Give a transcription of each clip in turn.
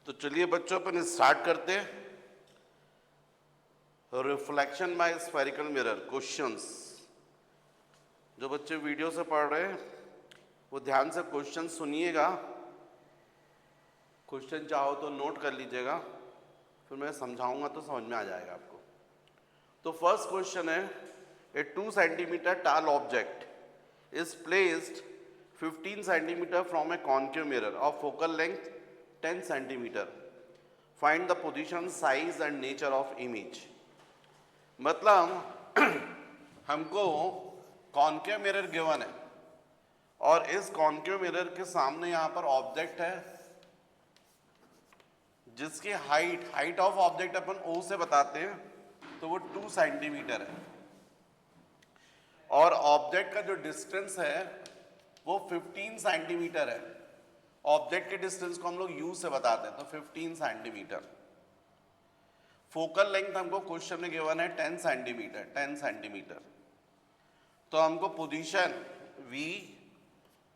तो चलिए बच्चों अपन स्टार्ट करते हैं। Reflection by spherical mirror questions. जो बच्चे वीडियो से पढ़ रहे हैं वो ध्यान से क्वेश्चन सुनिएगा। क्वेश्चन चाहो तो नोट कर लीजिएगा, फिर मैं समझाऊंगा तो समझ में आ जाएगा आपको। तो फर्स्ट क्वेश्चन है, ए 2 centimeter tall object is placed 15 centimeter from a concave mirror of focal length 10 centimeter. Find the position, size and nature of image. मतलब हमको कॉन्केव मिरर गिवन है और इस कॉन्केव मिरर के सामने यहाँ पर ऑब्जेक्ट है जिसकी height of object upon O से बताते हैं, तो वो 2 सेंटीमीटर है और ऑब्जेक्ट का जो डिस्टेंस है वो 15 सेंटीमीटर है। ऑब्जेक्ट के डिस्टेंस को हम लोग U से बताते हैं, तो 15 सेंटीमीटर। फोकल लेंथ हमको क्वेश्चन में गिवन है 10 सेंटीमीटर। तो हमको पोजीशन V,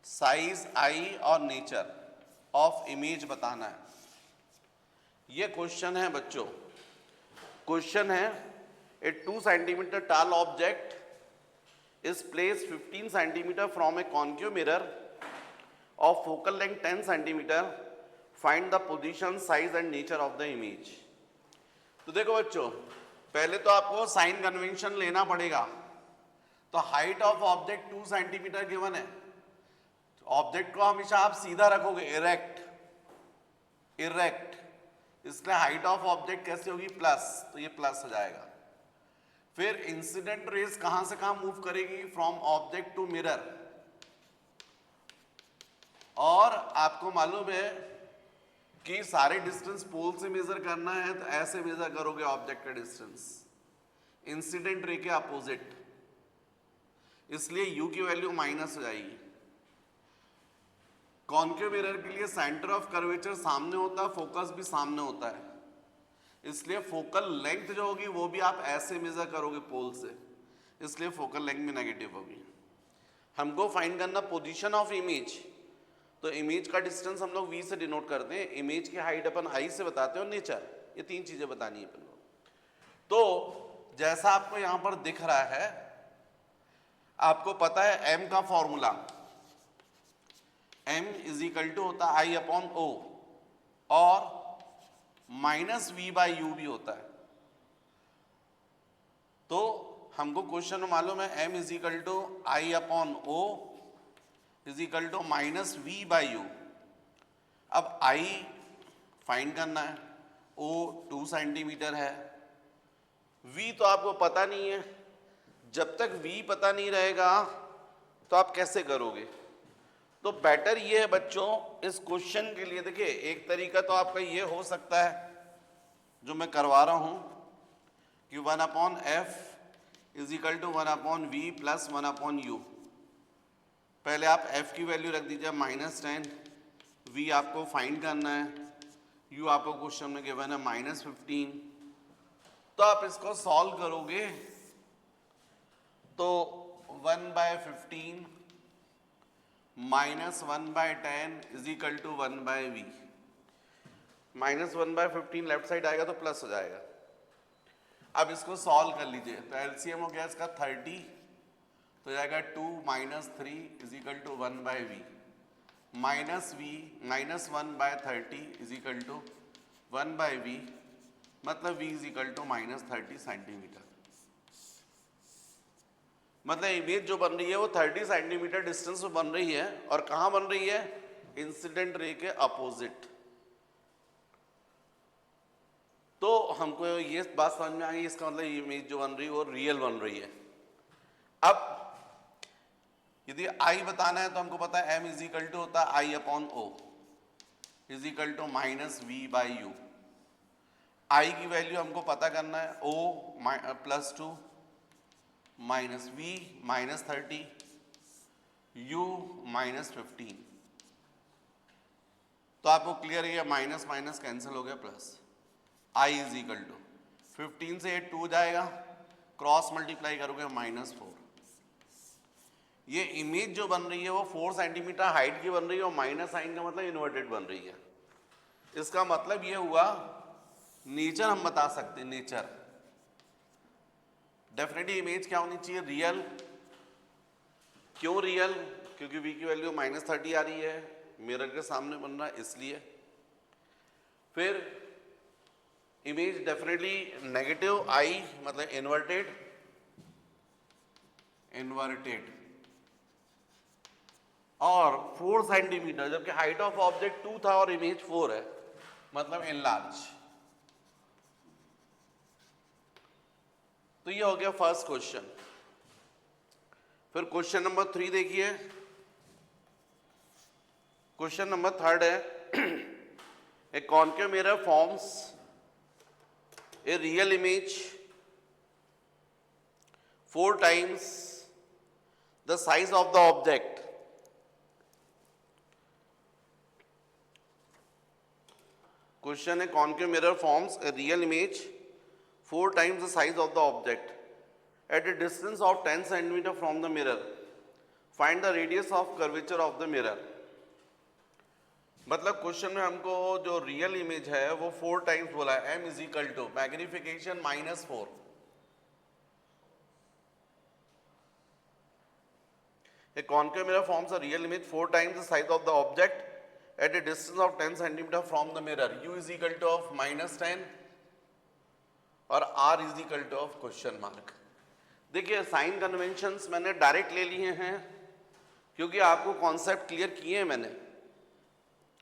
साइज I और नेचर ऑफ इमेज बताना है। ये क्वेश्चन है बच्चों। क्वेश्चन है, ए 2 centimeter tall object is placed 15 centimeter from a concave mirror of focal length 10 centimeter. Find the position, size and nature of the image. तो देखो बच्चों, पहले तो आपको साइन कन्वेंशन लेना पड़ेगा। तो height of object 2 centimetre given है। ऑब्जेक्ट को हमेशा आप सीधा रखोगे, इरेक्ट, इसलिए हाइट ऑफ ऑब्जेक्ट कैसे होगी, प्लस, तो ये प्लस हो जाएगा। फिर इंसिडेंट रेज कहां से कहां मूव करेगी, फ्रॉम ऑब्जेक्ट टू मिरर। और आपको मालूम है कि सारे डिस्टेंस पोल से मेजर करना है, तो ऐसे मेजर करोगे ऑब्जेक्ट का डिस्टेंस, इंसिडेंट रे के अपोजिट, इसलिए यू की वैल्यू माइनस हो जाएगी। कॉन्केव मिरर के लिए सेंटर ऑफ कर्वेचर सामने होता है, फोकस भी सामने होता है, इसलिए फोकल लेंथ जो होगी वो भी आप ऐसे मेजर करोगे पोल से, इसलिए फोकल लेंथ भी नेगेटिव होगी। हमको फाइंड करना पोजीशन ऑफ इमेज, तो इमेज का डिस्टेंस हम लोग V से डिनोट करते हैं, इमेज की हाइट अपन I से बताते हैं और नेचर, ये 3 चीजें बतानी है अपन लोग। तो जैसा आपको यहां पर दिख रहा है, आपको पता है M का फॉर्मूला, M = होता है I/O और -V/U भी होता है। तो हमको क्वेश्चन में मालूम है M = I/O = -V/U। अब I फाइंड करना है, O 2 सेंटीमीटर है, V तो आपको पता नहीं है। जब तक V पता नहीं रहेगा तो आप कैसे करोगे? तो बेटर ये है बच्चों, इस क्वेश्चन के लिए देखिए, एक तरीका तो आपका ये हो सकता है जो मैं करवा रहा हूं कि 1/F = 1/V + 1/U। पहले आप F की वैल्यू रख दीजिए -10, V आपको फाइंड करना है, U आपको क्वेश्चन में गिवन है -15। तो आप इसको सॉल्व करोगे तो 1/15 -1/10 = 1/V। -1/15 लेफ्ट साइड आएगा तो प्लस हो जाएगा। अब इसको सॉल्व कर लीजिए, तो एलसीएम हो गया इसका 30, तो जाएगा 2 - 3 = 1/V, -1/30 = 1/V, मतलब V = -30 सेंटीमीटर। मतलब इमेज जो बन रही है वो 30 सेंटीमीटर डिस्टेंस में बन रही है, और कहां बन रही है, इंसिडेंट रे के अपोजिट। तो हमको ये बात समझ में आ गई, इसका मतलब इमेज जो बन रही है वो रियल बन रही है। अब यदि I बताना है तो हमको पता है M = होता है I/O = -V/U। I की वैल्यू हमको पता करना है, O +2 -V -30 U -15। तो आपको क्लियर है, माइनस माइनस कैंसिल हो गया, प्लस I = 15 से 8 2 जाएगा, क्रॉस मल्टीप्लाई करोगे -4। ये इमेज जो बन रही है वो 4 सेंटीमीटर हाइट की बन रही है और माइनस साइन का मतलब इन्वर्टेड बन रही है। इसका मतलब ये हुआ नेचर हम बता सकते हैं, नेचर। डेफिनेटली इमेज क्या होनी चाहिए, रियल। क्यों रियल? क्योंकि v की वैल्यू -30 आ रही है, मिरर के सामने बन रहा है इसलिए। फिर इमेज डेफिनेटली नेगेटिव, आई मतलब इन्वर्टेड, और 4 सेंटीमीटर, जबकि हाइट ऑफ ऑब्जेक्ट 2 था और इमेज 4 है, मतलब इनलार्ज। तो ये हो गया फर्स्ट क्वेश्चन। फिर क्वेश्चन नंबर 3 देखिए। क्वेश्चन नंबर 3 है a concave mirror forms a real image 4 times the size of the object. Question है concave mirror forms a real image 4 times the size of the object at a distance of 10 centimeter from the mirror. Find the radius of curvature of the mirror. मतलब question में हमको जो real image है वो 4 times बोला है, m = magnification -4। A concave mirror forms a real image 4 times the size of the object at a distance of 10 centimeter from the mirror. U = of -10 और R = of question mark. देखिए sign conventions मैंने direct ले लिए हैं क्योंकि आपको concept clear किए हैं मैंने।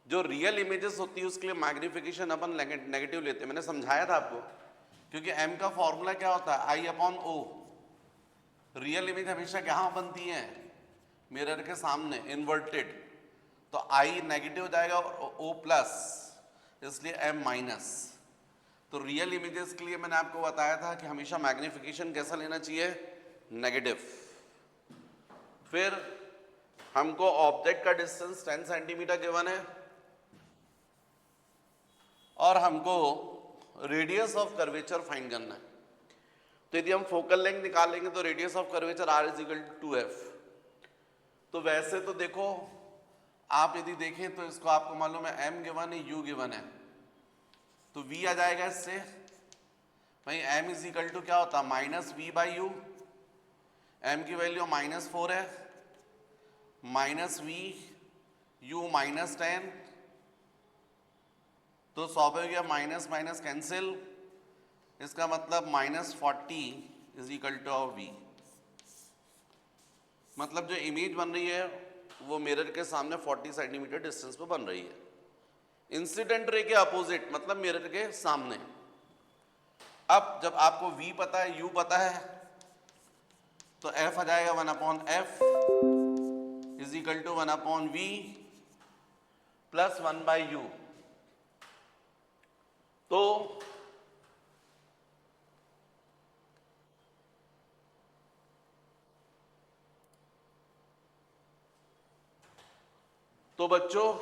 जो रियल इमेजेस होती है उसके लिए मैग्निफिकेशन अपन नेगेटिव लेते हैं, मैंने समझाया था आपको। क्योंकि m का फॉर्मूला क्या होता है, I/O। रियल इमेज हमेशा कहाँ बनती है, मिरर के सामने, इन्वर्टेड, तो I नेगेटिव हो जाएगा और O प्लस, इसलिए M माइनस। तो रियल इमेजेस के लिए मैंने आपको बताया था कि हमेशा मैग्निफिकेशन कैसा लेना चाहिए, नेगेटिव। फिर हमको ऑब्जेक्ट का डिस्टेंस 10 सेंटीमीटर गिवन है और हमको रेडियस ऑफ कर्वेचर फाइंड करना है। तो यदि हम फोकल लेंथ निकालेंगे तो radius of curvature R = 2f। तो वैसे तो देखो आप यदि देखें तो इसको आपको मालूम है m गिवन है, u गिवन है, तो v आ जाएगा इससे। भाई m = क्या होता है, -v/u। m की वैल्यू -4 है, -v, u -10, तो स्वाभाविक है माइनस माइनस कैंसिल, इसका मतलब -40 = v। मतलब जो इमेज बन रही है वो मिरर के सामने 40 सेंटीमीटर डिस्टेंस पे बन रही है, इंसिडेंट रे के अपोजिट, मतलब मिरर के सामने। अब जब आपको v पता है, u पता है, तो f आ जाएगा 1/f = 1/v + 1/u। तो बच्चों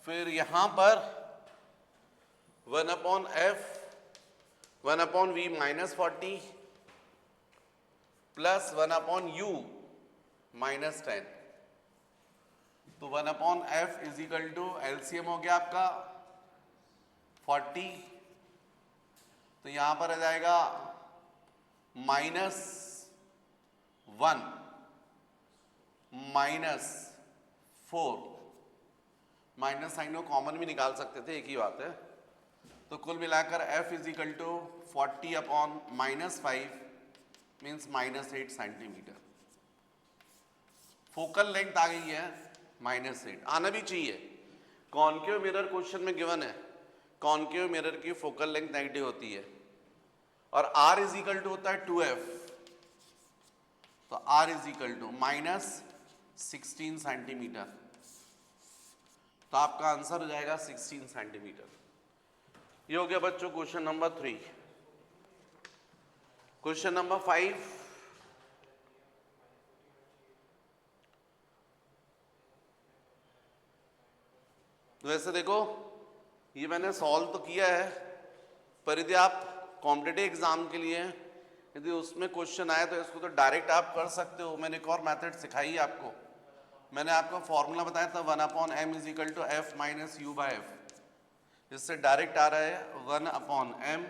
फिर यहां पर 1/f 1/v -40 + 1/u -10, तो 1/f = LCM हो गया आपका 40, तो यहां पर आ जाएगा -1 -4, माइनस साइन को कॉमन भी निकाल सकते थे, एक ही बात है। तो कुल मिलाकर f = 40/-5 means -8 centimetre. Focal length आ गई है -8, आना भी चाहिए। कॉन्केव मिरर क्वेश्चन में गिवन है, कॉन्केव मिरर की फोकल लेंथ नेगेटिव होती है और R = होता है 2f, तो R = -16 सेंटीमीटर। तो आपका आंसर हो जाएगा 16 सेंटीमीटर। ये हो गया बच्चों क्वेश्चन नंबर 3। क्वेश्चन नंबर 5, वैसे देखो ये मैंने सॉल्व तो किया है, पर यदि आप कॉम्पिटिटिव एग्जाम के लिए यदि उसमें क्वेश्चन आए तो इसको तो डायरेक्ट आप कर सकते हो। मैंने एक और मेथड सिखाई आपको, मैंने आपको फॉर्मूला बताया था 1/m = f - u/f। इससे डायरेक्ट आ रहा है 1/m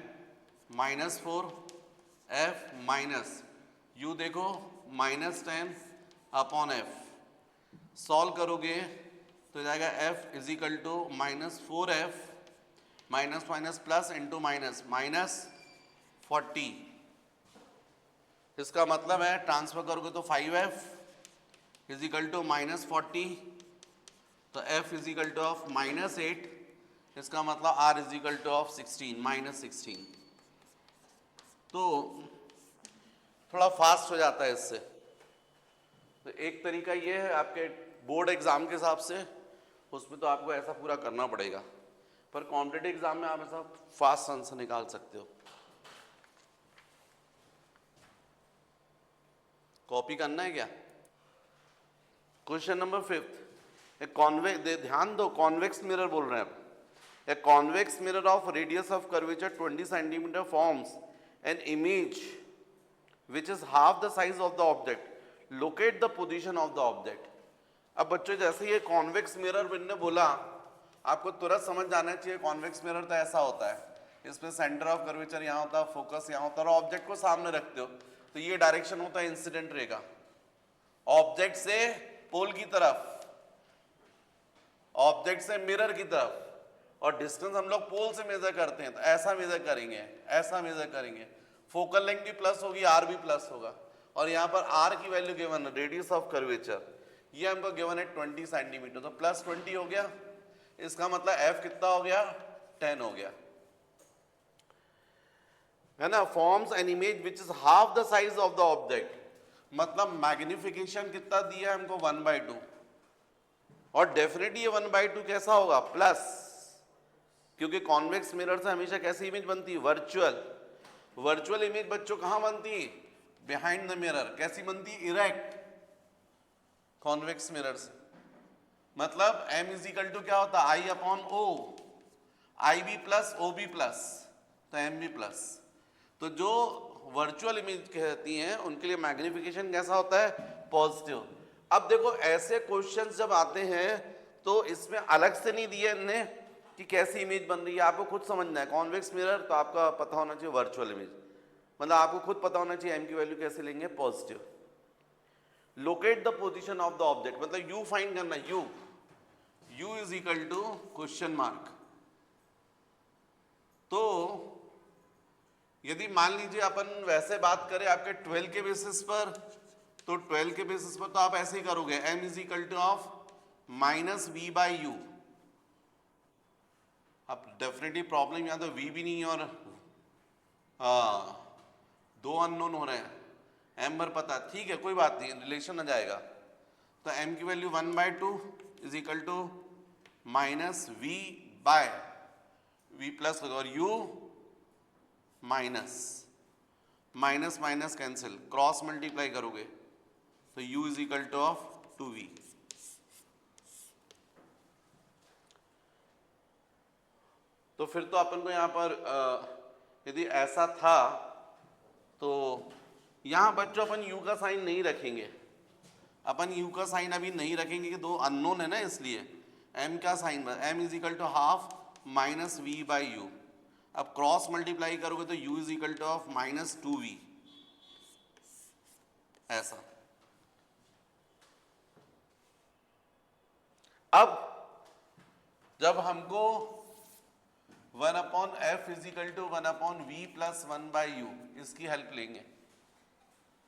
-4 f माइनस u देखो -10/f। सॉल्व करोगे तो जाएगा f is equal to -4f minus minus plus into minus -40। इसका मतलब है ट्रांसफर करोगे तो 5f इज इक्वल टू -40, तो f is equal to of -8। इसका मतलब r is equal to of 16 -16। तो थोड़ा फास्ट हो जाता है इससे। तो एक तरीका ये है आपके बोर्ड एग्जाम के हिसाब से, उसमें तो आपको ऐसा पूरा करना पड़ेगा, पर कॉम्पिटिटिव एग्जाम में आप ऐसा फास्ट आंसर निकाल सकते हो। कॉपी करना है क्या? क्वेश्चन नंबर 5, ध्यान दो, कॉन्वेक्स मिरर बोल रहे हैं। A convex mirror of radius of curvature 20 centimeter forms an image which is half the size of the object. Locate the position of the object. अब बच्चों जैसे ये कॉन्वेक्स मिरर मैंने बोला, आपको तुरंत समझ जाना चाहिए कॉन्वेक्स मिरर तो ऐसा होता है, इसमें सेंटर ऑफ कर्वेचर यहाँ होता है, फोकस यहाँ होता है, और ऑब्जेक्ट को सामने रखते हो तो ये डायरेक्शन होता है इंसिडेंट रे का, ऑब्जेक्ट से पोल की तरफ, ऑब्जेक्ट से मिरर की तरफ। और डिस्टेंस हम लोग पोल से मेजर करते हैं, तो ऐसा मेजर करेंगे, ऐसा मेजर करेंगे। फोकल लेंथ भी प्लस होगी, आर भी प्लस होगा, और यहाँ पर आर की वैल्यू गिवन है, रेडियस ऑफ कर्वेचर ये हमको गिवन है 20 सेंटीमीटर, तो +20 हो गया। इसका मतलब एफ कितना हो गया? 10 हो गया, है ना। Forms an image which is half the size of the object, मतलब मैग्निफिकेशन कितना दिया हमको? 1/2, और डेफिनेटली ये 1/2 कैसा होगा? प्लस, क्योंकि कॉन्वेक्स मिरर से हमेशा कैसी इमेज बनती है? वर्चुअल। वर्चुअल इमेज बच्चों कहां बनती है? Behind the mirror. कैसी बनती है? इरेक्ट। कॉन्वेक्स मिरर से मतलब m इज इक्वल टू क्या होता है? I/O, IB plus OB plus, तो MB प्लस। तो जो वर्चुअल इमेज कहती हैं उनके लिए मैग्निफिकेशन कैसा होता है? पॉजिटिव। अब देखो ऐसे क्वेश्चंस जब आते हैं तो इसमें अलग से नहीं दिए इनने कि कैसी इमेज बन रही है, आपको खुद समझना है। कॉन्वेक्स मिरर तो आपका पता होना चाहिए वर्चुअल इमेज, मतलब आपको खुद पता होना चाहिए m की वैल्यू कैसे लेंगे? Positive. Locate the position of the object, मतलब u फाइंड करना है, u is equal to question mark. तो यदि मान लीजिए अपन वैसे बात करें आपके 12 के बेसिस पर, तो 12 के बेसिस पर तो आप ऐसे ही करोगे, m is equal to of -v/u। अब डेफिनेटली प्रॉब्लम यहाँ तो v भी नहीं है और दो अननोन हो रहे हैं, m भर पता, ठीक है कोई बात नहीं, रिलेशन आ जाएगा। तो m की value 1/2 is equal to -v/v plus, और u minus minus cancel, cross multiply करोगे तो u is equal to of 2v। तो फिर तो अपन को यहाँ पर यदि ऐसा था तो यहाँ बच्चों अपन u का साइन नहीं रखेंगे, अपन u का साइन अभी नहीं रखेंगे कि दो अननोन है ना, इसलिए m का sign, m is equal to half -v/u। अब क्रॉस मल्टीप्लाई करोगे तो u is equal to of -2v, ऐसा। अब जब हमको 1/f is equal to 1/v plus 1/u इसकी हेल्प लेंगे,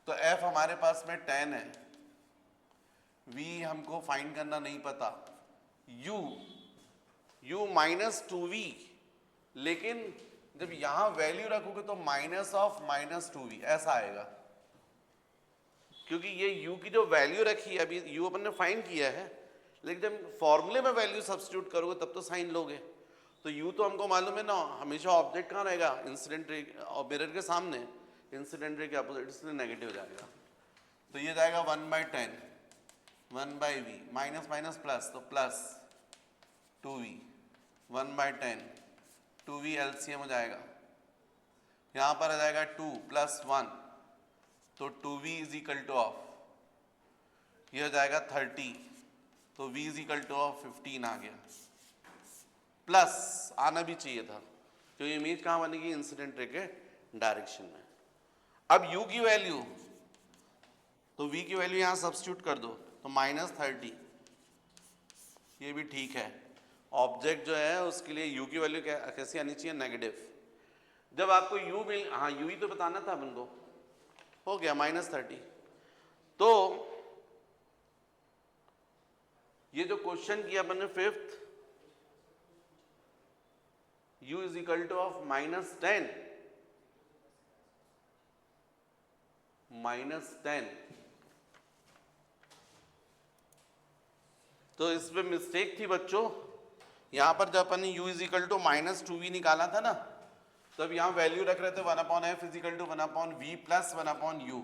तो f हमारे पास में 10 है, v हमको फाइंड करना नहीं पता, u -2v, लेकिन जब यहां वैल्यू रखोगे तो -2v ऐसा आएगा, क्योंकि ये u की जो वैल्यू रखी है, अभी u अपन ने फाइंड किया है, लेकिन जब फॉर्मूले में वैल्यू सब्स्टिट्यूट करोगे तब तो साइन लोगे। तो u तो हमको मालूम है ना, हमेशा ऑब्जेक्ट कहाँ रहेगा? इंसिडेंट रे और मिरर के सामने, इंसिडेंट रे के अपोजिट, इसलिए नेगेटिव हो जाएगा। तो ये जाएगा 1/10, 1/v, माइनस माइनस प्लस, तो प्लस 2v, 1/10, 2v एलसीएम हो जाएगा, यहाँ पर आ जाएगा 2 + 1, तो 2v is equal to of, ये हो जाएगा 30, तो v is equal to of 15 आ गया। प्लस आना भी चाहिए था, तो इमेज कहाँ बनेगी, इंसिडेंट रे के डायरेक्शन में। अब u की वैल्यू, तो v की वैल्यू यहाँ सब्स्टिट्यूट कर दो, तो -30, ये भी ठीक है। ऑब्जेक्ट जो है उसके लिए u की वैल्यू कैसी आनी चाहिए, नेगेटिव। जब आपको u मिल, हाँ u ही तो बताना था अपन को, हो गया -30। तो ये जो क्वेश्चन किया अपन ने fifth, u is equal to of -10, -10, तो इसमें मिस्टेक थी बच्चों। यहां पर जब अपन ने u is equal to -2v निकाला था ना, तब यहाँ वैल्यू रख रहे थे 1/f is equal to 1/v plus 1/u।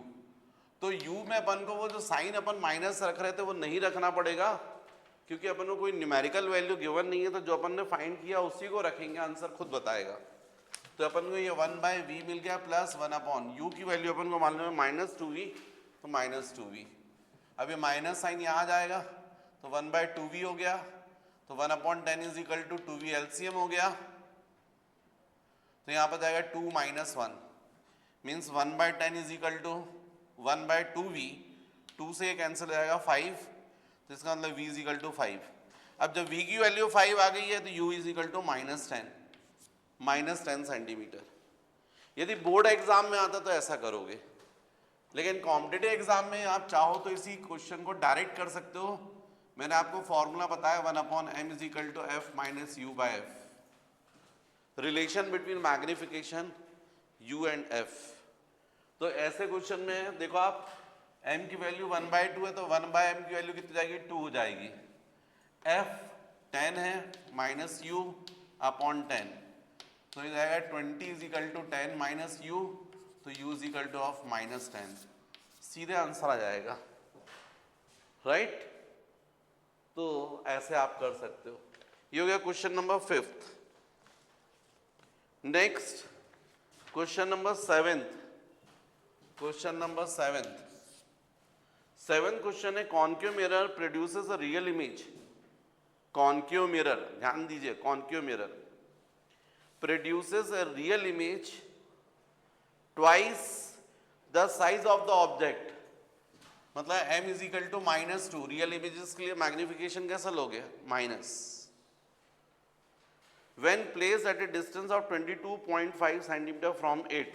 तो u में अपन को वो जो साइन अपन माइनस रख रहे थे वो नहीं रखना पड़ेगा, क्योंकि अपन को कोई न्यूमेरिकल वैल्यू गिवन नहीं है, तो जो अपन ने फाइंड किया उसी को रखेंगे, आंसर खुद बताएगा। तो अपन को ये 1/v मिल गया प्लस 1/u की वैल्यू अपन को मालूम है -2v, तो -2v। अब ये माइनस साइन यहाँ जाएगा, तो 1/2v हो गया, तो 1/10 is equal to 2v LCM हो गया, तो यहाँ पर जाएगा 2 - 1 means 1/10 is equal to 1/2v, 2 से ये कैंसिल हो जाएगा 5, तो इसका मतलब v इज इक्वल टू 5। अब जब v की वैल्यू 5 आ गई है तो u is equal to -10 centimetre. यदि बोर्ड एग्जाम में आता तो ऐसा करोगे, लेकिन कॉम्पिटिटिव एग्जाम में आप चाहो तो इसी क्वेश्चन को डायरेक्ट कर सकते हो। मैंने आपको फॉर्मूला बताया 1/m is equal to f minus u by f, relation between magnification u and f। तो ऐसे क्वेश्चन में देखो आप, m की वैल्यू 1/2 है, तो 1/m की वैल्यू कितनी जाएगी, 2 हो जाएगी। f 10 है, माइनस u अपॉन 10, तो ये जाएगा 20 is equal to 10 minus u, तो u is equal to of -10, सीधे आंसर आ जाएगा, राइट। तो ऐसे आप कर सकते हो। ये हो गया question number 5th। Next question number 7th। Question number 7th question है, concave mirror produces a real image. Concave mirror, ध्यान दीजिए, concave mirror produces a real image twice the size of the object. मतलब m is equal to -2, real images के लिए magnification कैसा लोगे, minus. When placed at a distance of 22.5 centimeter from it,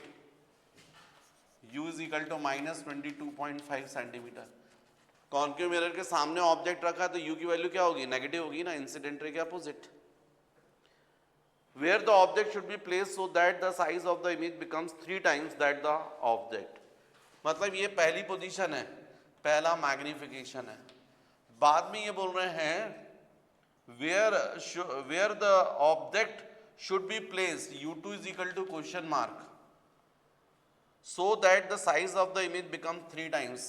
u is equal to -22.5 centimetre. Concave mirror के सामने object रखा तो u की वैल्यू क्या होगी, नेगेटिव होगी ना, इंसिडेंट रे के opposite. Where the object should be placed so that the size of the image becomes 3 times that the object। मतलब ये पहली पोजीशन है, पहला मैग्निफिकेशन है। बाद में ये बोल रहे हैं where the object should be placed, u2 is equal to question mark, so that the size of the image becomes 3 times,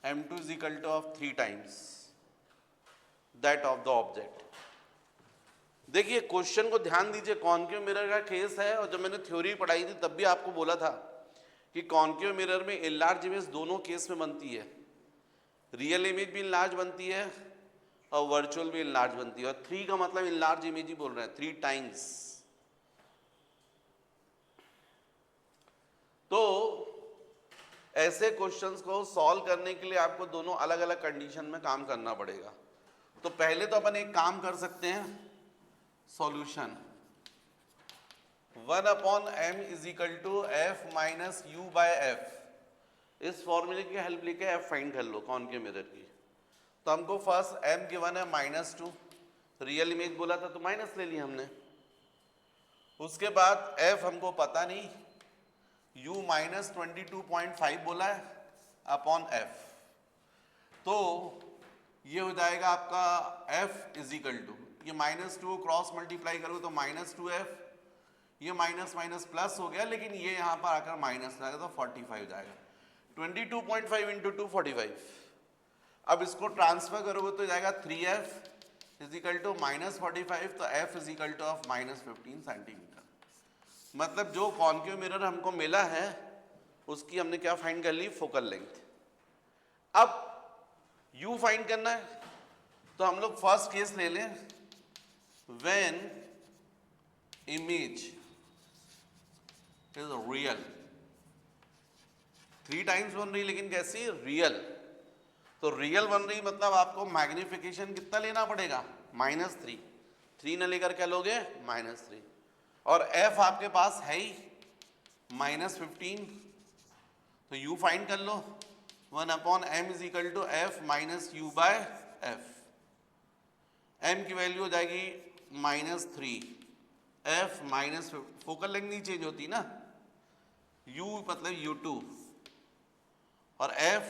m2 is equal to of 3 times that of the object। देखिए question को ध्यान दीजिए, concave mirror का case है, और जब मैंने theory पढ़ाई थी तब भी आपको बोला था कि कॉन्केव मिरर में इनलार्ज इमेज दोनों केस में बनती है, रियल इमेज भी इनलार्ज बनती है और वर्चुअल भी इनलार्ज बनती है, और 3 का मतलब इनलार्ज इमेज ही बोल रहे हैं, 3 टाइम्स। तो ऐसे क्वेश्चंस को सॉल्व करने के लिए आपको दोनों अलग अलग कंडीशन में काम करना पड़ेगा। तो पहले तो अपन एक काम कर सकते हैं, solution 1/m is equal to f minus u by f, इस फॉर्मूले की हेल्प लेके f फाइंड कर लो कॉन्केव मिरर की। तो हमको फर्स्ट m गिवन है -2, रियल इमेज बोला था तो माइनस ले लिया हमने। उसके बाद f हमको पता नहीं, u -22.5 बोला है अपॉन f, तो ये हो जाएगा आपका f इज इक्वल टू, ये -2 क्रॉस मल्टीप्लाई करो तो -2f, ये माइनस माइनस प्लस हो गया, लेकिन ये यहाँ पर आकर माइनस जाएगा तो 45 जाएगा, 22.5 इंटू 2 45। अब इसको ट्रांसफर करोगे तो जाएगा 3f इज इक्वल टू -45, तो f is equal to of -15 centimetre. मतलब जो कॉन्केव मिरर हमको मिला है उसकी हमने क्या फाइंड कर ली, फोकल लेंथ। अब u फाइंड करना है, तो हम लोग फर्स्ट केस ले लें, when image is real, 3 times बन रही लेकिन कैसी? रियल। तो रियल बन रही मतलब आपको मैग्निफिकेशन कितना लेना पड़ेगा? -3। 3 न लेकर क्या लोगे? -3। और f आपके पास है ही -15, तो u फाइंड कर लो। 1/m is equal to f minus u by f। m की वैल्यू हो जाएगी -3, f माइनस, फोकल लेंथ नहीं चेंज होती ना, u मतलब u2 और f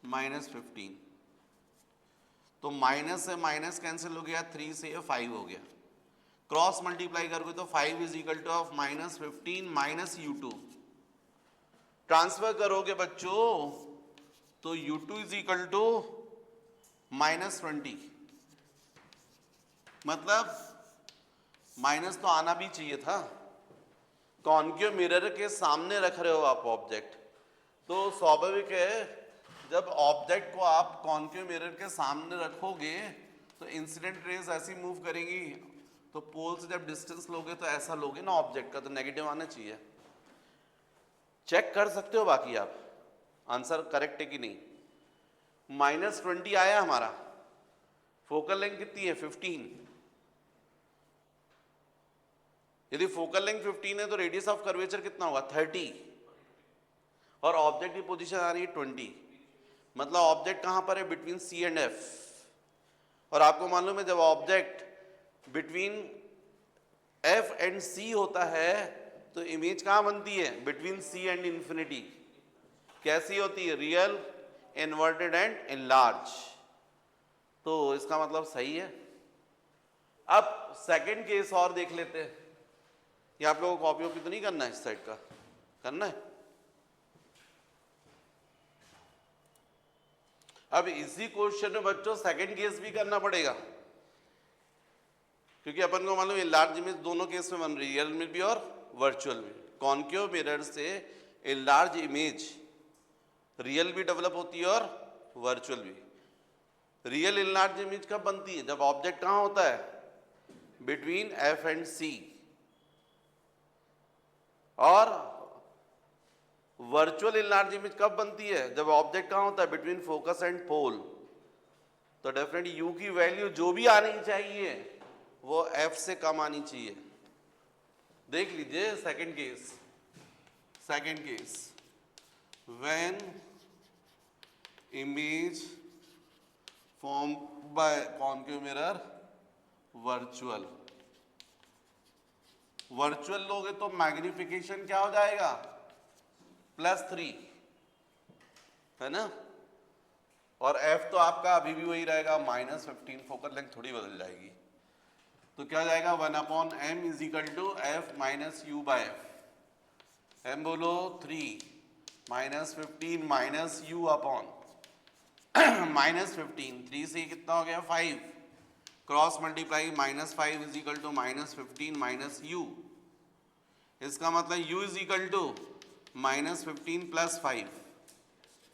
-15। तो माइनस से माइनस कैंसिल हो गया, 3 से ये 5 हो गया। क्रॉस मल्टीप्लाई करोगे तो 5 is equal to of -15 minus u2। Transfer करोगे बच्चों तो u2 इज इक्वल टू -20। मतलब माइनस तो आना भी चाहिए था। कॉन्केव मिरर के सामने रख रहे हो आप ऑब्जेक्ट, तो स्वाभाविक है जब ऑब्जेक्ट को आप कॉन्केव मिरर के सामने रखोगे तो इंसिडेंट रेज ऐसी मूव करेंगी, तो पोल से जब डिस्टेंस लोगे तो ऐसा लोगे ना ऑब्जेक्ट का, तो नेगेटिव आना चाहिए। चेक कर सकते हो बाकी आप आंसर करेक्ट है कि नहीं। -20 आया हमारा, फोकल लेंथ कितनी है? 15। यदि फोकल लेंथ 15 है तो रेडियस ऑफ कर्वेचर कितना होगा? 30, और ऑब्जेक्ट की पोजीशन आ रही है 20। मतलब ऑब्जेक्ट कहां पर है? Between C and F। और आपको मालूम है जब object between F and C होता है तो इमेज कहां बनती है? Between C and infinity. कैसी होती है? Real, inverted and enlarge. तो इसका मतलब सही है। अब सेकंड केस और देख लेते हैं। ये आप लोगों को कॉपी वॉपी तो नहीं करना है, इस साइड का करना है। अब इसी क्वेश्चन में बच्चों सेकंड केस भी करना पड़ेगा, क्योंकि अपन को मालूम है लार्ज इमेज दोनों केस में बन रही है, रियल में भी और वर्चुअल में। कॉन्केव मिरर से ए लार्ज इमेज रियल भी डेवलप होती है और वर्चुअल भी। रियल इनलार्ज इमेज कब बनती है? जब ऑब्जेक्ट कहां होता है? Between F and C। और वर्चुअल इनलार्ज इमेज कब बनती है? जब ऑब्जेक्ट कहां होता है? Between focus and pole. तो डेफिनेटली u की वैल्यू जो भी आनी चाहिए वो f से कम आनी चाहिए। देख लीजिए second case. Second case, when image form by concave mirror virtual. Virtual लोगे तो मैग्निफिकेशन क्या हो जाएगा? +3, है ना। और f तो आपका अभी भी वही रहेगा -15, फोकल लेंथ थोड़ी बदल जाएगी। तो क्या जाएगा? 1/m is equal to f minus u by f। m बोलो 3 -15 माइनस u अपॉन -15। 3 से कितना हो गया? 5। Cross multiply -5 is equal to -15 minus u। इसका मतलब u is equal to -15 + 5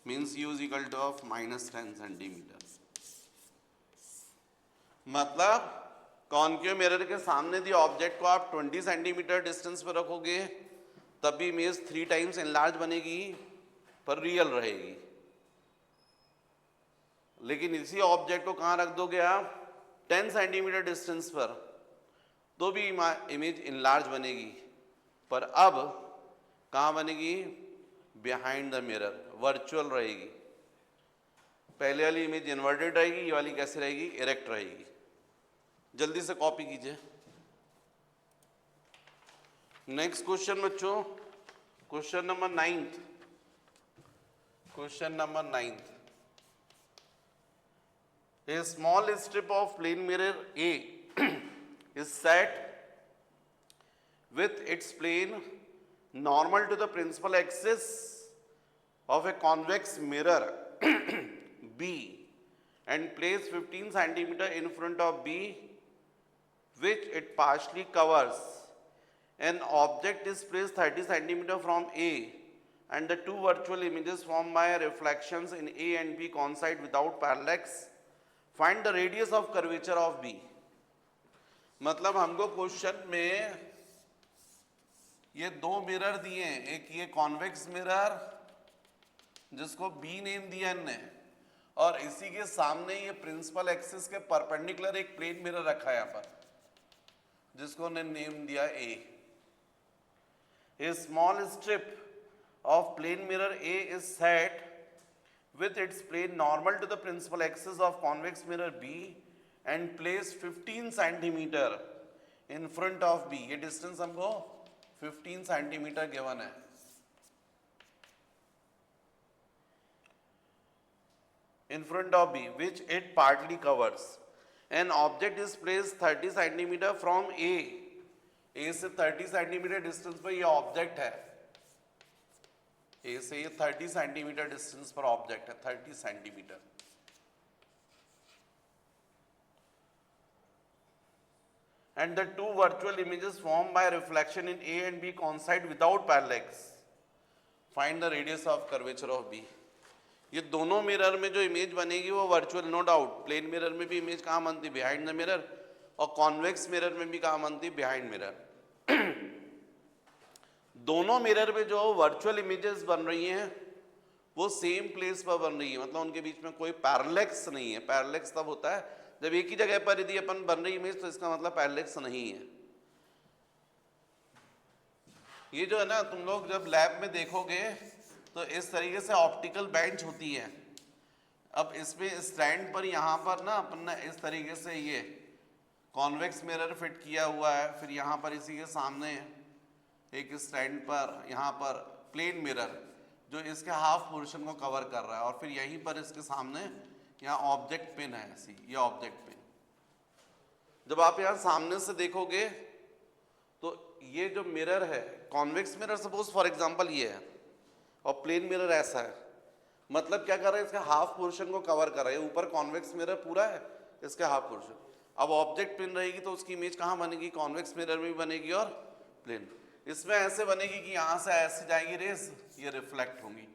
means u is equal to of -10 centimetre. मतलब concave mirror के सामने दिए ऑब्जेक्ट को आप 20 सेंटीमीटर डिस्टेंस पर रखोगे तब भी इमेज 3 टाइम्स एनलार्ज बनेगी पर रियल रहेगी। लेकिन इसी ऑब्जेक्ट को कहां रख दोगे आप? 10 सेंटीमीटर डिस्टेंस पर, तो भी इमेज इनलार्ज बनेगी, पर अब कहां बनेगी? बिहाइंड द मिरर, वर्चुअल रहेगी। पहले वाली इमेज इन्वर्टेड रहेगी, ये वाली कैसे रहेगी? इरेक्ट रहेगी। जल्दी से कॉपी कीजिए। नेक्स्ट क्वेश्चन बच्चों, question number 9। Question number 9। A small strip of plane mirror A is set with its plane normal to the principal axis of a convex mirror B and placed 15 centimeter in front of B, which it partially covers. An object is placed 30 centimeter from A and the two virtual images formed by reflections in A and B coincide without parallax. Find the radius of curvature of B. मतलब हमको question में ये दो mirror दिए हैं, एक ये convex mirror जिसको बी नेम दिया ने, और इसी के सामने ये प्रिंसिपल एक्सिस के परपेंडिकुलर एक प्लेन मिरर रखा है यहाँ पर जिसको ने नेम दिया ए। A small strip of plane mirror A is set with its plane normal to the principal axis of convex mirror B and placed 15 centimeter in front of B। ये distance हमको 15 centimeter given है। In front of B, which it partly covers. An object is placed 30 centimeter from A। ए से 30 centimetre distance पर ये object है, ए से ये 30 centimetre distance पर ऑब्जेक्ट है, 30 centimetre. And the two virtual images form by reflection in A and B coincide without parallax. Find the radius of curvature of B. ये दोनों मिरर में जो इमेज बनेगी वो virtual, no doubt. Plane mirror में भी image कहाँ बनती है? Behind the mirror. और कॉन्वेक्स मिरर में भी कहाँ बनती है? Behind mirror. दोनों मिरर में जो वर्चुअल इमेजेस बन रही हैं वो सेम प्लेस पर बन रही है, मतलब उनके बीच में कोई पैरेलैक्स नहीं है। पैरेलैक्स तब होता है जब एक ही जगह पर यदि अपन बन रही इमेज, तो इसका मतलब पैरेलैक्स नहीं है। ये जो है ना, तुम लोग जब लैब में देखोगे तो इस तरीके से ऑप्टिकल बेंच होती है। अब इसमें स्टैंड पर यहाँ पर ना अपन ने इस तरीके से ये कॉन्वेक्स मिरर फिट किया हुआ है, फिर यहाँ पर इसी के सामने एक स्टैंड पर यहाँ पर प्लेन मिरर जो इसके हाफ पोर्शन को कवर कर रहा है, और फिर यहीं पर इसके सामने यहाँ ऑब्जेक्ट पिन है, ऐसी ये ऑब्जेक्ट पिन। जब आप यहाँ सामने से देखोगे तो ये जो मिरर है, convex mirror suppose for example ये है, और प्लेन मिरर ऐसा है, मतलब क्या कर रहा है? इसका हाफ पोर्शन को कवर कर रहा है। ऊपर कॉन्वेक्स मिरर पूरा है, इसका हाफ पोर्शन। अब ऑब्जेक्ट पिन रहेगी तो उसकी इमेज कहाँ बनेगी? कॉन्वेक्स मिरर में भी बनेगी और प्लेन। इसमें ऐसे बनेगी कि यहाँ से ऐसे जाएगी रेस, ये रिफ्लेक्ट होंगी,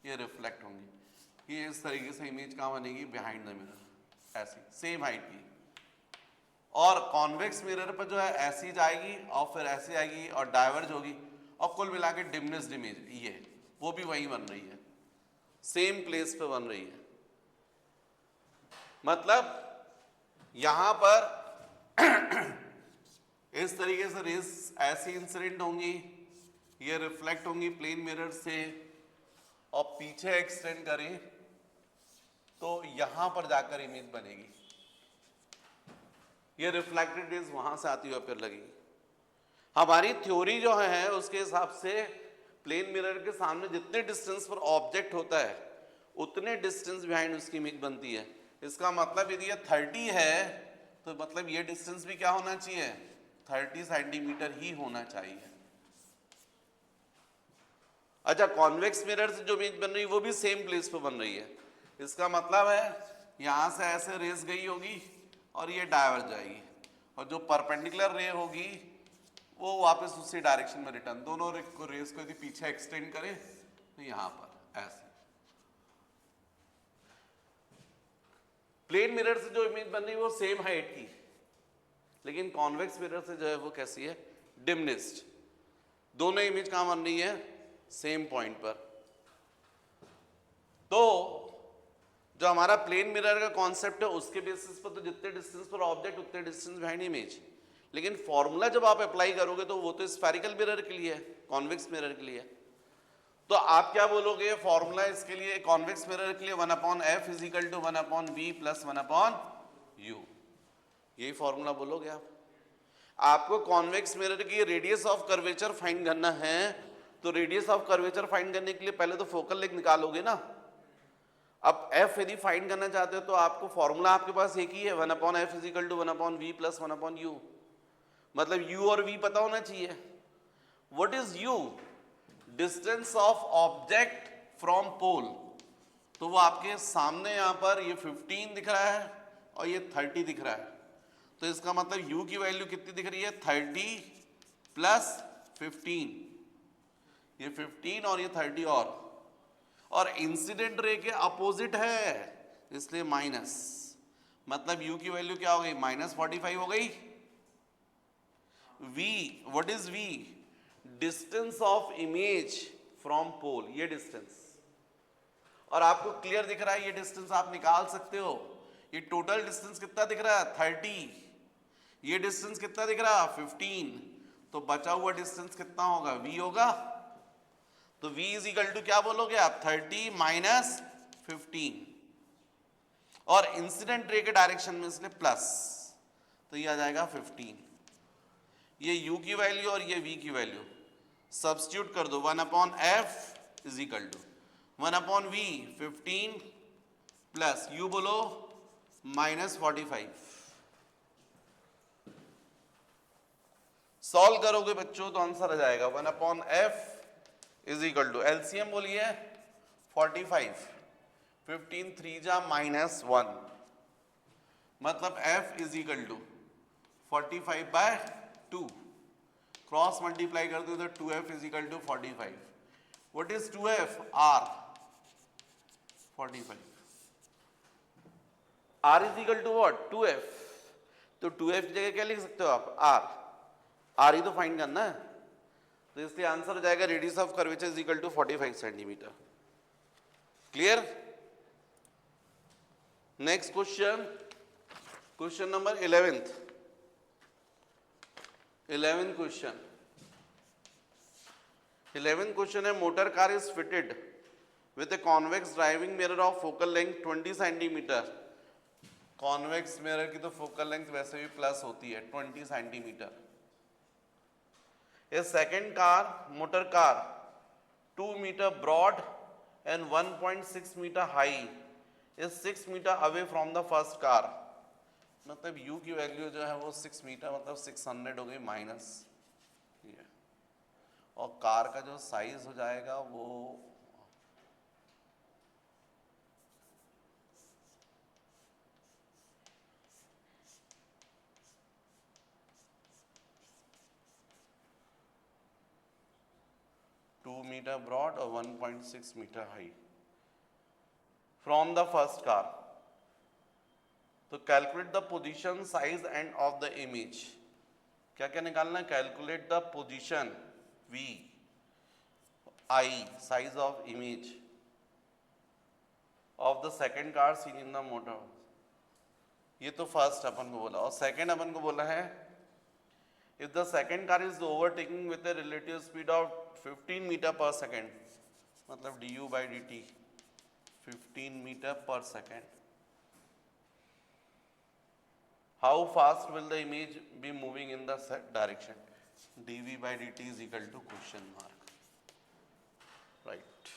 ये रिफ्लेक्ट होंगी। ये इस तरीके से इमेज कहाँ बनेगी? बिहाइंड द मिरर, ऐसी सेम हाइट की। और कॉन्वेक्स मिरर पर जो है ऐसी जाएगी और फिर ऐसे आएगी और डाइवर्ज होगी, और कुल मिला के डिमिनिश्ड इमेज ये वो भी वही बन रही है, सेम प्लेस पे बन रही है। मतलब यहां पर इस तरीके से रेस ऐसी इंसिडेंट होंगी, ये रिफ्लेक्ट होंगी प्लेन मिरर से, और पीछे एक्सटेंड करें तो यहां पर जाकर इमेज बनेगी। ये रिफ्लेक्टेड रेस वहां से आती हुई फिर लगेगी। हमारी थ्योरी जो है उसके हिसाब से प्लेन मिरर के सामने जितने डिस्टेंस पर ऑब्जेक्ट होता है उतने डिस्टेंस बिहाइंड उसकी इमेज बनती है। इसका मतलब यदि ये 30 है तो मतलब ये डिस्टेंस भी क्या होना चाहिए? 30 सेंटीमीटर ही होना चाहिए। अच्छा, कॉन्वेक्स मिरर से जो इमेज बन रही है वो भी सेम प्लेस पे बन रही है। इसका मतलब है यहां से ऐसे रेस गई होगी और ये डाइवर्ज जाएगी, और जो परपेंडिकुलर रे होगी वो वापस उसी डायरेक्शन में रिटर्न। दोनों रेस को यदि पीछे एक्सटेंड करें तो यहां पर ऐसे। प्लेन मिरर से जो इमेज बन रही है वो सेम हाइट की, लेकिन कॉन्वेक्स मिरर से जो है वो कैसी है? डिमिनिश्ड। दोनों इमेज कहां बन रही है? सेम पॉइंट पर। तो जो हमारा प्लेन मिरर का कॉन्सेप्ट है उसके बेसिस पर तो जितने डिस्टेंस पर ऑब्जेक्ट उतने डिस्टेंस बिहाइंड इमेज, लेकिन फॉर्मूला जब आप अप्लाई करोगे तो वो तो स्फेरिकल मिरर के लिए है, कॉन्वेक्स मिरर के लिए। तो आप क्या बोलोगे? फॉर्मूला इसके लिए कॉन्वेक्स मिरर के लिए 1/f is equal to 1/v plus 1/u, यही फॉर्मूला बोलोगे आप। आपको कॉन्वेक्स मिरर की रेडियस ऑफ कर्वेचर फाइंड करना है, तो रेडियस ऑफ कर्वेचर फाइंड करने के लिए पहले तो फोकल लेंथ निकालोगे ना। अब f यदि फाइंड करना चाहते हो तो आपको फॉर्मूला आपके पास एक ही है, 1/f is equal to 1/v plus 1/u। मतलब u और v पता होना चाहिए। What is u? Distance of object from pole. तो वो आपके सामने यहां पर ये 15 दिख रहा है और ये 30 दिख रहा है, तो इसका मतलब u की वैल्यू कितनी दिख रही है? 30 प्लस 15, ये 15 और ये 30 और इंसिडेंट रे के अपोजिट है इसलिए माइनस। मतलब u की वैल्यू क्या हो गई? -45 हो गई। v, what is v? Distance of image from pole, ये डिस्टेंस। और आपको क्लियर दिख रहा है ये डिस्टेंस, आप निकाल सकते हो। ये टोटल डिस्टेंस कितना दिख रहा है? 30। ये डिस्टेंस कितना दिख रहा है? 15। तो बचा हुआ डिस्टेंस कितना होगा? v होगा। तो v इज इक्वल टू क्या बोलोगे आप? 30 माइनस 15। और इंसिडेंट रे के डायरेक्शन में इसने प्लस, तो ये आ जाएगा 15। ये u की वैल्यू और ये v की वैल्यू सब्स्टिट्यूट कर दो। 1/f is equal to 1/v 15 plus u बोलो माइनस 45। सॉल्व करोगे बच्चों तो आंसर आ जाएगा 1/f is equal to, LCM बोलिए 45, 15 3 जा माइनस 1, मतलब f is equal to 45/2। Cross multiply करते हो तो 2f is equal to 45। What is 2f? r 45। r is equal to what? 2f। तो 2f की जगह क्या लिख सकते हो आप? r ही तो फाइंड करना है, तो इसलिए आंसर हो जाएगा radius of curvature is equal to 45 centimetre. Clear? Next question, question number 11th question. 11th question है, motor car is fitted with a convex driving mirror of focal length 20 centimetre. Convex mirror की तो focal length वैसे भी plus होती है 20 centimetre. A second car, motor car 2 metre broad and 1.6 metre high is 6 metre away from the first car. मतलब u की वैल्यू जो है वो 6 मीटर, मतलब 600 हो गई माइनस ये, और कार का जो साइज हो जाएगा वो 2 मीटर ब्रॉड और 1.6 metre high from the first car. तो calculate the position size and of the image. क्या क्या निकालना है? Calculate the position v, i size of image of the second car seen in the motor. ये तो first अपन को बोला, और सेकेंड अपन को बोला है if the second car is overtaking with a relative speed of 15 meter per second, मतलब du by dt 15 meter per second, how fast will the image be moving in the set direction? dv by dt is equal to question mark, right?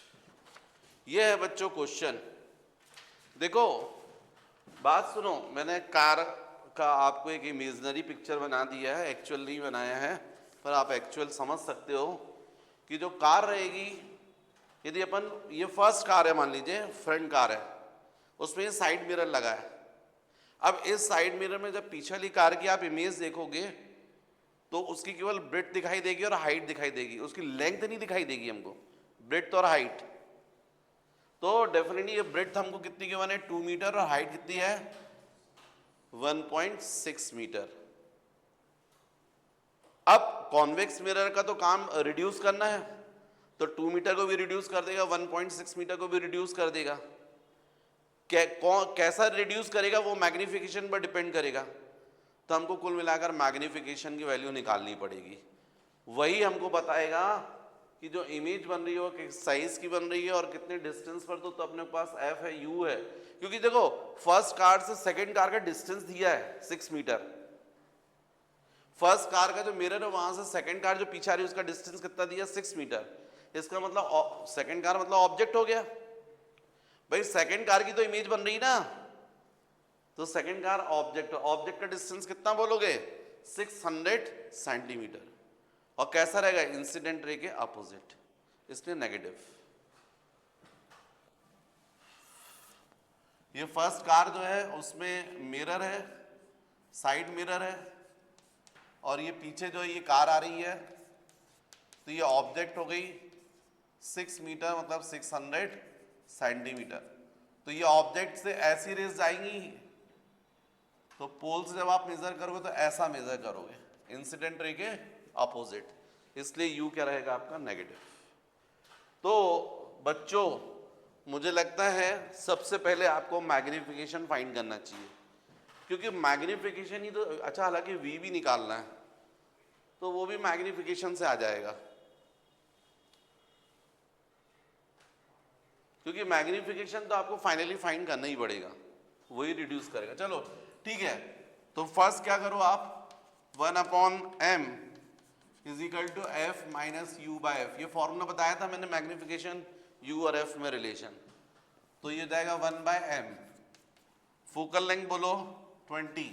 ये है बच्चों question. देखो बात सुनो, मैंने car का आपको एक इमेजिनरी पिक्चर बना दिया है, एक्चुअल नहीं बनाया है, पर आप एक्चुअल समझ सकते हो कि जो कार रहेगी, यदि अपन, ये फर्स्ट कार है मान लीजिए, फ्रंट कार है, उसमें साइड मिरर लगा है। अब इस साइड मिरर में जब पीछे वाली कार की आप इमेज देखोगे तो उसकी केवल ब्रेड्थ दिखाई देगी और हाइट दिखाई देगी, उसकी लेंथ नहीं दिखाई देगी हमको, ब्रेड्थ और हाइट। तो डेफिनेटली ये ब्रेड्थ हमको कितनी गिवन है? 2 मीटर, और हाइट कितनी है? 1.6 मीटर। अब कॉन्वेक्स मिरर का तो काम रिड्यूस करना है, तो 2 मीटर को भी रिड्यूस कर देगा, 1.6 मीटर को भी रिड्यूस कर देगा। कैसा रिड्यूस करेगा वो मैग्निफिकेशन पर डिपेंड करेगा। तो हमको कुल मिलाकर मैग्निफिकेशन की वैल्यू निकालनी पड़ेगी, वही हमको बताएगा कि जो इमेज बन रही है वो किस साइज की बन रही है और कितने डिस्टेंस पर। तो अपने पास f है, u है, क्योंकि देखो फर्स्ट कार से सेकंड कार का डिस्टेंस दिया है 6 मीटर। फर्स्ट कार का जो मिरर है वहां से सेकंड कार जो पीछे आ रही है उसका डिस्टेंस कितना दिया? 6 मीटर। इसका मतलब सेकंड कार मतलब ऑब्जेक्ट हो गया भाई, सेकंड कार की तो इमेज बन रही ना, तो सेकंड कार ऑब्जेक्ट, ऑब्जेक्ट का डिस्टेंस कितना बोलोगे? 600 सेंटीमीटर। और कैसा रहेगा? इंसिडेंट रे के अपोजिट, इसलिए नेगेटिव। ये फर्स्ट कार जो है उसमें मिरर है, साइड मिरर है, और ये पीछे जो ये कार आ रही है तो ये ऑब्जेक्ट हो गई 6 मीटर, मतलब 600 सेंटीमीटर। तो ये ऑब्जेक्ट से ऐसी रेस जाएंगी, तो पोल से जब आप मेजर करोगे तो ऐसा मेजर करोगे, इंसिडेंट रे के अपोजिट, इसलिए यू क्या रहेगा आपका नेगेटिव। तो बच्चों मुझे लगता है सबसे पहले आपको मैग्निफिकेशन फाइंड करना चाहिए, क्योंकि मैग्निफिकेशन ही तो, अच्छा हालांकि वी भी निकालना है तो वो भी मैग्निफिकेशन से आ जाएगा, क्योंकि मैग्निफिकेशन तो आपको फाइनली फाइंड करना ही पड़ेगा, वही रिड्यूस करेगा। चलो ठीक है, तो फर्स्ट क्या करो आप, 1/m is equal to F minus U by F, ये फॉर्मूला बताया था मैंने मैग्निफिकेशन यू और एफ में रिलेशन, तो ये जाएगा 1/m। फोकल लेंथ बोलो 20,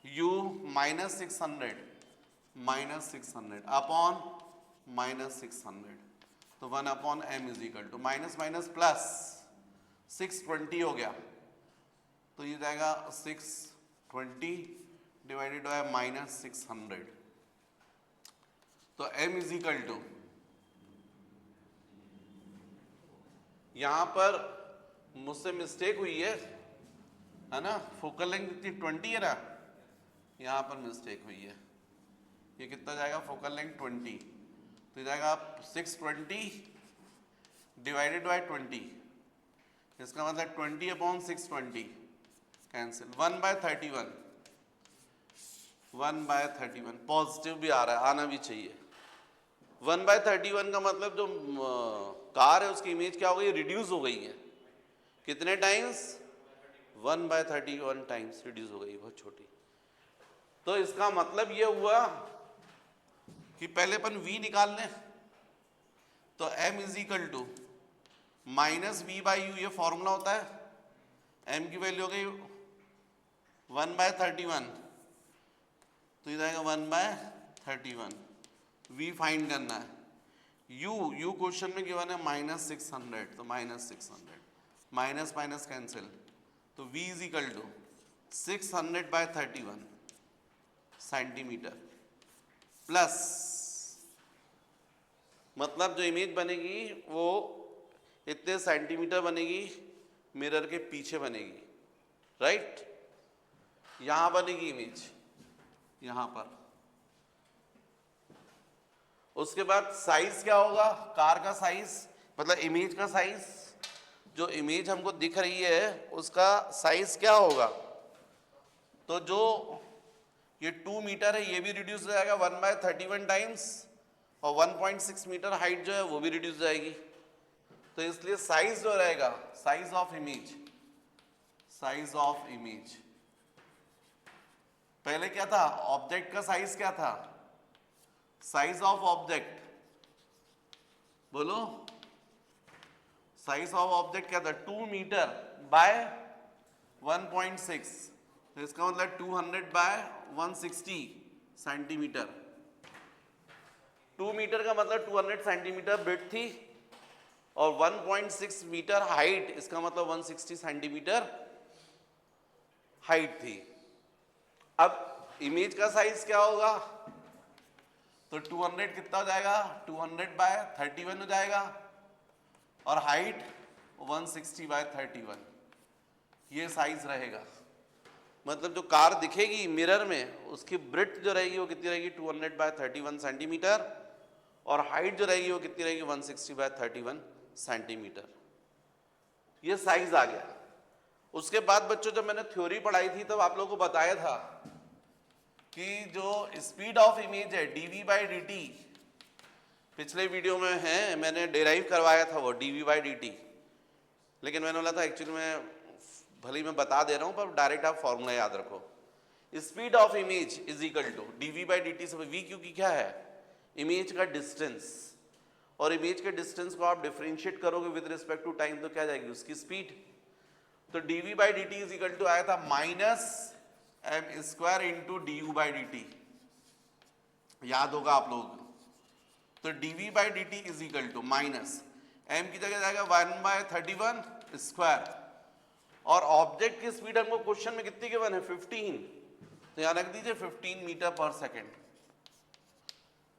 यू -600 अपॉन -600, तो 1/m is equal to minus minus plus 620 हो गया, तो ये जाएगा 620 डिवाइडेड बाय -600, तो m इज इक्वल टू, यहां पर मुझसे मिस्टेक हुई है ना, फोकल लेंथ कितनी 20 है ना, यहां पर मिस्टेक हुई है, ये कितना जाएगा फोकल लेंथ 20, तो ये जाएगा 620 डिवाइडेड बाय 20, इसका मतलब 20/620 कैंसिल, 1/31 पॉजिटिव भी आ रहा है, आना भी चाहिए। 1/31 का मतलब जो कार है उसकी इमेज क्या हो गई, रिड्यूस हो गई है, कितने टाइम्स, 1/31 टाइम्स रिड्यूस हो गई, बहुत छोटी। तो इसका मतलब ये हुआ कि पहले अपन v निकाल लें, तो m is equal to -v/u, ये फॉर्मूला होता है, m की वैल्यू हो गई 1/31, तो ये जाएगा 1/31, v फाइंड करना है, u क्वेश्चन में गिवन है -600, तो -600 माइनस माइनस कैंसिल, तो v is equal to 600/31 centimetre plus, मतलब जो इमेज बनेगी वो इतने सेंटीमीटर बनेगी, मिरर के पीछे बनेगी, राइट, यहां बनेगी इमेज, यहां पर। उसके बाद साइज क्या होगा, कार का साइज मतलब इमेज का साइज, जो इमेज हमको दिख रही है उसका साइज क्या होगा, तो जो ये 2 मीटर है ये भी रिड्यूस हो जाएगा 1/31 टाइम्स, और 1.6 मीटर हाइट जो है वो भी रिड्यूस हो जाएगी, तो इसलिए साइज जो रहेगा, साइज ऑफ इमेज, पहले क्या था, ऑब्जेक्ट का साइज क्या था, साइज ऑफ ऑब्जेक्ट, बोलो साइज ऑफ ऑब्जेक्ट क्या था, 2 मीटर बाय 1.6, तो इसका मतलब 200/160 सेंटीमीटर, 2 मीटर का मतलब 200 सेंटीमीटर ब्रेड्थ थी, और 1.6 मीटर हाइट, इसका मतलब 160 सेंटीमीटर हाइट थी। अब इमेज का साइज क्या होगा, तो 200 कितना हो जाएगा, 200/31 हो जाएगा, और हाइट 160/31, ये साइज रहेगा। मतलब जो कार दिखेगी मिरर में उसकी ब्रेड्थ जो रहेगी वो कितनी रहेगी, 200/31 सेंटीमीटर, और हाइट जो रहेगी वो कितनी रहेगी, 160/31 सेंटीमीटर, ये साइज आ गया। उसके बाद बच्चों जब मैंने थ्योरी पढ़ाई थी तब आप लोगों को बताया था कि जो स्पीड ऑफ इमेज है dv/dt, पिछले वीडियो में है, मैंने डेराइव करवाया था वो dv/dt, लेकिन मैंने बोला था एक्चुअली में भले ही मैं बता दे रहा हूं पर डायरेक्ट आप फॉर्मूला याद रखो, speed of image is equal to dv/dt से v, क्योंकि क्या है, इमेज का डिस्टेंस, और इमेज के डिस्टेंस को आप डिफरेंशिएट करोगे विद रिस्पेक्ट टू टाइम, तो क्या जाएगी उसकी स्पीड, तो dv/dt इज इक्वल टू आया था -m² इंटू du/dt, याद होगा आप लोग, तो dv/dt is equal to minus m की जगह जाएगा 1/31², और ऑब्जेक्ट की स्पीड हमको क्वेश्चन में कितनी गिवन है, 15, तो यहां रख दीजिए 15 मीटर पर सेकेंड,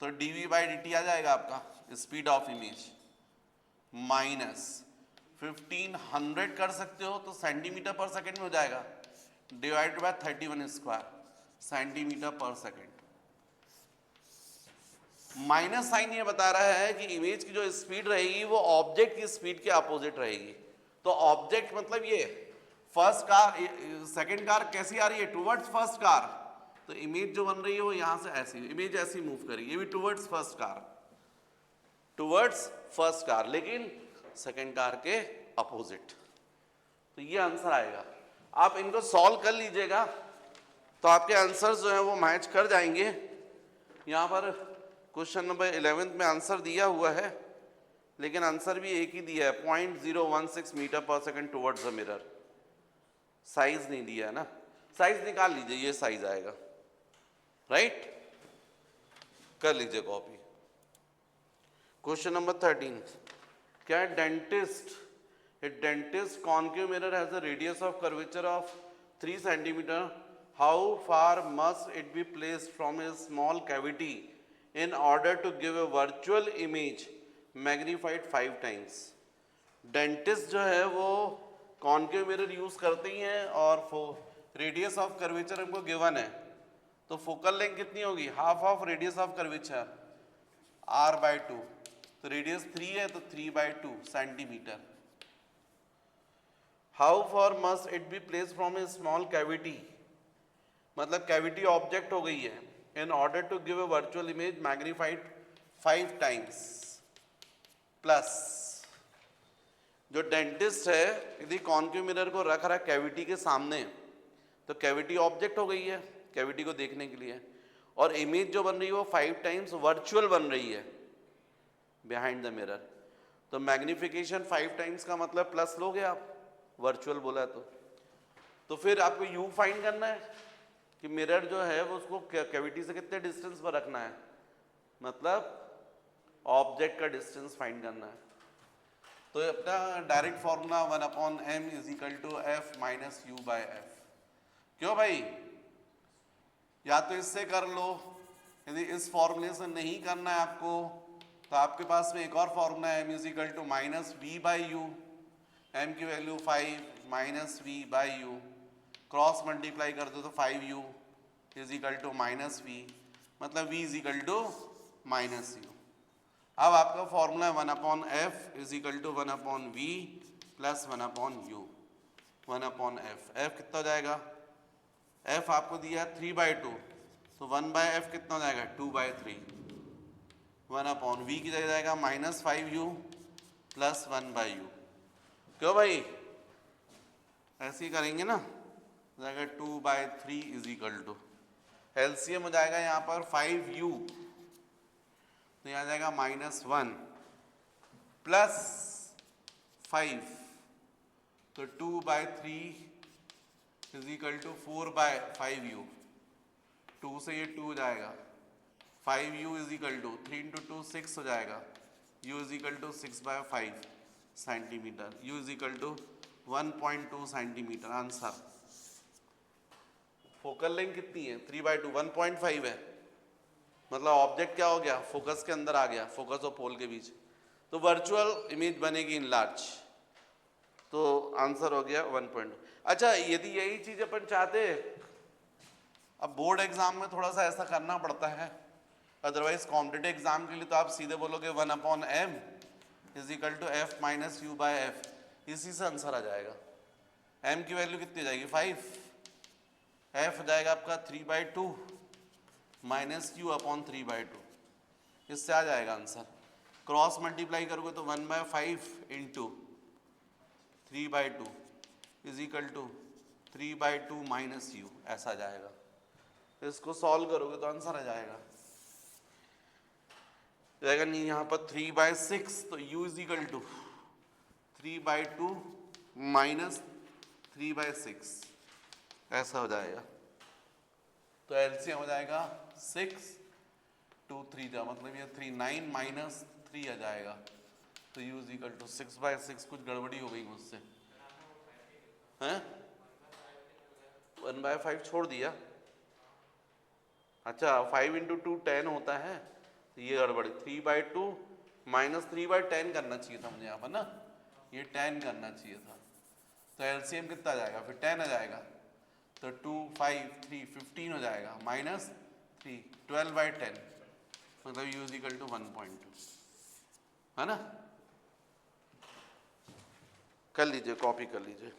तो dv/dt आ जाएगा आपका स्पीड ऑफ इमेज माइनस 1500 कर सकते हो तो सेंटीमीटर पर सेकेंड में हो जाएगा, डिवाइडेड बाय 31² सेंटीमीटर पर सेकेंड, माइनस साइन ये बता रहा है कि इमेज की जो स्पीड रहेगी वो ऑब्जेक्ट की स्पीड के अपोजिट रहेगी। तो ऑब्जेक्ट मतलब ये फर्स्ट कार, सेकंड कार कैसी आ रही है, टुवर्ड्स फर्स्ट कार, तो इमेज जो बन रही है वो यहां से ऐसी, इमेज ऐसी मूव करेगी, ये भी towards first car, towards first car, लेकिन सेकंड कार के अपोजिट। तो ये आंसर आएगा। आप इनको सॉल्व कर लीजिएगा तो आपके आंसर जो है वो मैच कर जाएंगे। यहाँ पर क्वेश्चन नंबर 11 में आंसर दिया हुआ है, लेकिन आंसर भी एक ही दिया है, 0.016 मीटर पर second towards the mirror. Size नहीं दिया है ना, साइज निकाल लीजिए, ये साइज आएगा, राइट, कर लीजिए कॉपी। क्वेश्चन नंबर 13, क्या है, dentist, a dentist concave mirror has a radius of curvature of 3 centimeter. How far must it be placed from a small cavity in order to give a virtual image magnified 5 times? Dentist जो है वो concave mirror use करते ही हैं और radius of curvature हमको given है, तो फोकल लेंथ कितनी होगी, half of radius of curvature r/2, तो रेडियस 3 है तो 3/2 centimetre. How far must it be place from a small cavity, मतलब कैविटी ऑब्जेक्ट हो गई है, in order to give a virtual image magnified 5 times, plus जो डेंटिस्ट है यदि कॉन्केव मिरर को रख रहा है कैविटी के सामने, तो कैविटी ऑब्जेक्ट हो गई है कैविटी को देखने के लिए, और इमेज जो बन रही है वो 5 टाइम्स वर्चुअल बन रही है बिहाइंड द मिरर। तो मैग्निफिकेशन 5 टाइम्स का मतलब प्लस लोगे आप, वर्चुअल बोला है तो फिर आपको यू फाइंड करना है कि मिरर जो है वो उसको कैविटी से कितने डिस्टेंस पर रखना है, मतलब ऑब्जेक्ट का डिस्टेंस फाइंड करना है। तो अपना direct formula 1/m = f - u/f। क्यों भाई, या तो इससे कर लो, यदि इस फॉर्मूले से नहीं करना है आपको तो आपके पास में एक और फॉर्मूला है, m = -v/u, m की वैल्यू 5 - v/u, क्रॉस मल्टीप्लाई कर दो तो 5u = -v, मतलब v = -u। अब आपका formula 1/f = 1/v + 1/u, 1/f। f कितना हो जाएगा, f आपको दिया है 3/2, तो 1/f कितना हो जाएगा 2/3, 1/v की जगह जाएगा -5u + 1/u। क्यों भाई, ऐसे ही करेंगे ना, जाएगा 2/3 एलसीएम हो जाएगा यहाँ पर 5u, तो यहाँ जाएगा -1 + 5, तो 2/3 = 4/5u, 2 से ये 2 हो जाएगा, 5u = 3 × 2 6 हो जाएगा, u = 6/5 centimetre, u = 1.2 centimetre. Answer, focal length कितनी है 3/2, 1.5 है, मतलब ऑब्जेक्ट क्या हो गया, फोकस के अंदर आ गया, फोकस और पोल के बीच, तो वर्चुअल इमेज बनेगी इन लार्ज, तो आंसर हो गया 1.2। अच्छा, यदि यही चीज अपन चाहते, अब बोर्ड एग्जाम में थोड़ा सा ऐसा करना पड़ता है, अदरवाइज कॉम्पिटिटिव एग्जाम के लिए तो आप सीधे बोलोगे 1/m = f - u/f, इसी से आंसर आ जाएगा। m की वैल्यू कितनी हो जाएगी 5, f हो जाएगा आपका 3/2 - u/3/2, इससे आ जाएगा आंसर। क्रॉस मल्टीप्लाई करोगे तो 1/5 × 3/2 = 3/2 - u, ऐसा आ जाएगा। तो इसको सॉल्व करोगे तो आंसर आ जाएगा, नहीं यहाँ पर 3/6, तो u = 3/2 - 3/6, ऐसा हो जाएगा। तो एलसीएम हो जाएगा 6 2 3 जा, मतलब ये 3 9 - 3 आ जाएगा, तो u = 6/6। कुछ गड़बड़ी हो गई मुझसे, हैं 1/5 छोड़ दिया, अच्छा 5 × 2 10 होता है, तो ये गड़बड़ी, 3/2 - 3/10 करना चाहिए था मुझे यहाँ पर ना, ये 10 करना चाहिए था, तो एलसीएम कितना आ जाएगा फिर 10 आ जाएगा, तो 2 5 3 15 हो जाएगा, -3 12/10, मतलब u इज इक्वल टू 1.2, है ना। कर लीजिए, कॉपी कर लीजिए।